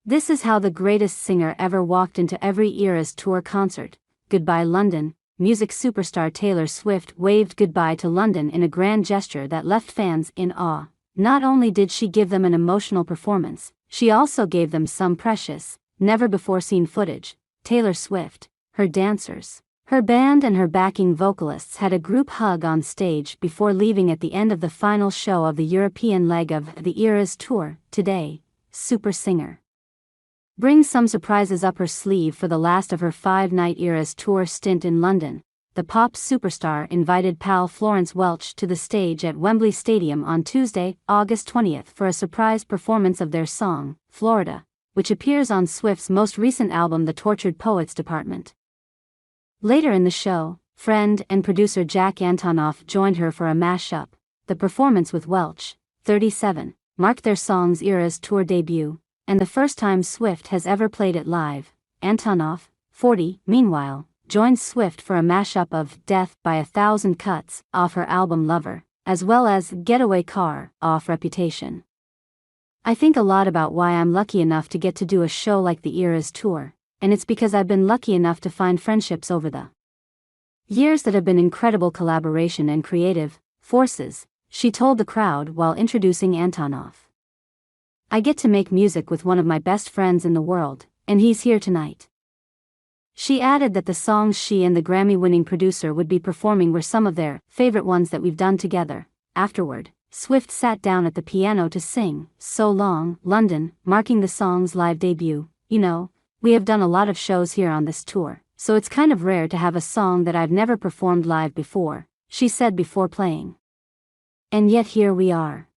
This is how the greatest singer ever walked into every Eras Tour concert. Goodbye London. Music superstar Taylor Swift waved goodbye to London in a grand gesture that left fans in awe. Not only did she give them an emotional performance, she also gave them some precious, never-before-seen footage. Taylor Swift, her dancers, her band and her backing vocalists had a group hug on stage before leaving at the end of the final show of the European leg of the Eras Tour. Today, super singer brings some surprises up her sleeve for the last of her 5-night Eras Tour stint in London. The pop superstar invited pal Florence Welch to the stage at Wembley Stadium on Tuesday, August 20th for a surprise performance of their song, Florida, which appears on Swift's most recent album The Tortured Poets Department. Later in the show, friend and producer Jack Antonoff joined her for a mashup. The performance with Welch, 37, marked their song's Eras Tour debut, and the first time Swift has ever played it live. Antonoff, 40, meanwhile, joined Swift for a mashup of Death by a Thousand Cuts off her album Lover, as well as Getaway Car off Reputation. I think a lot about why I'm lucky enough to get to do a show like the Eras Tour, and it's because I've been lucky enough to find friendships over the years that have been incredible collaboration and creative forces, she told the crowd while introducing Antonoff. I get to make music with one of my best friends in the world, and he's here tonight. She added that the songs she and the Grammy-winning producer would be performing were some of their favorite ones that we've done together. Afterward, Swift sat down at the piano to sing So Long, London, marking the song's live debut. You know, we have done a lot of shows here on this tour, so it's kind of rare to have a song that I've never performed live before, she said before playing. And yet here we are.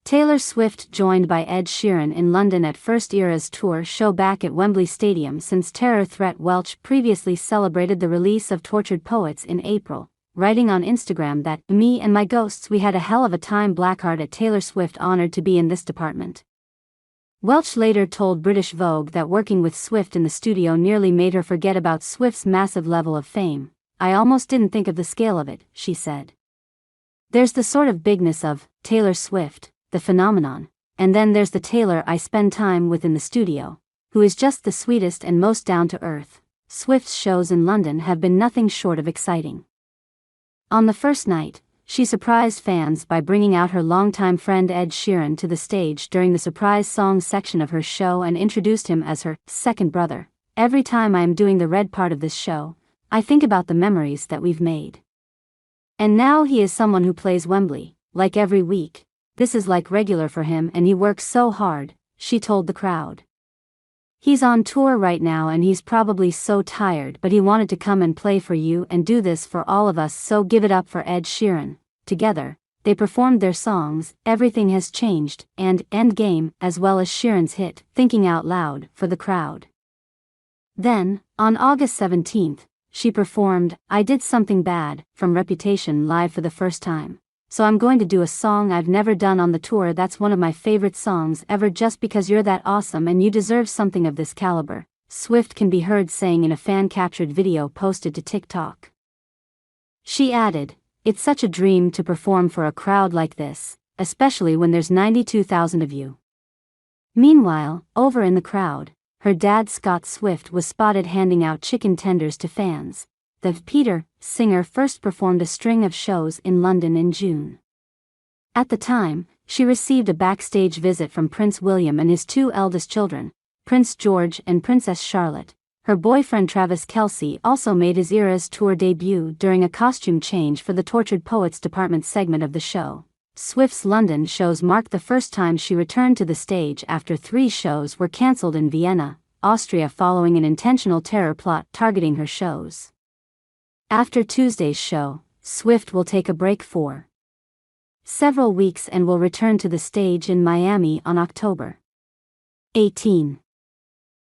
Taylor Swift joined by Ed Sheeran in London at first Eras Tour show back at Wembley Stadium since terror threat Welch previously celebrated the release of Tortured Poets in April, writing on Instagram that, "Me and my ghosts, we had a hell of a time. Blackheart at Taylor Swift, honored to be in this department." Welch later told British Vogue that working with Swift in the studio nearly made her forget about Swift's massive level of fame. "I almost didn't think of the scale of it," she said. "There's the sort of bigness of Taylor Swift, the phenomenon, and then there's the Taylor I spend time with in the studio, who is just the sweetest and most down-to-earth." Swift's shows in London have been nothing short of exciting. On the first night, she surprised fans by bringing out her longtime friend Ed Sheeran to the stage during the surprise song section of her show and introduced him as her second brother. "Every time I am doing the red part of this show, I think about the memories that we've made. And now he is someone who plays Wembley, like every week. This is like regular for him and he works so hard," she told the crowd. "He's on tour right now and he's probably so tired, but he wanted to come and play for you and do this for all of us, so give it up for Ed Sheeran." Together, they performed their songs, Everything Has Changed, and Endgame, as well as Sheeran's hit, Thinking Out Loud, for the crowd. Then, on August 17th, she performed I Did Something Bad from Reputation live for the first time. "So I'm going to do a song I've never done on the tour that's one of my favorite songs ever, just because you're that awesome and you deserve something of this caliber," Swift can be heard saying in a fan-captured video posted to TikTok. She added, "It's such a dream to perform for a crowd like this, especially when there's 92,000 of you." Meanwhile, over in the crowd, her dad Scott Swift was spotted handing out chicken tenders to fans. The Peter singer first performed a string of shows in London in June. At the time, she received a backstage visit from Prince William and his two eldest children, Prince George and Princess Charlotte. Her boyfriend Travis Kelce also made his Eras Tour debut during a costume change for the Tortured Poets Department segment of the show. Swift's London shows marked the first time she returned to the stage after 3 shows were cancelled in Vienna, Austria following an intentional terror plot targeting her shows. After Tuesday's show, Swift will take a break for several weeks and will return to the stage in Miami on October 18.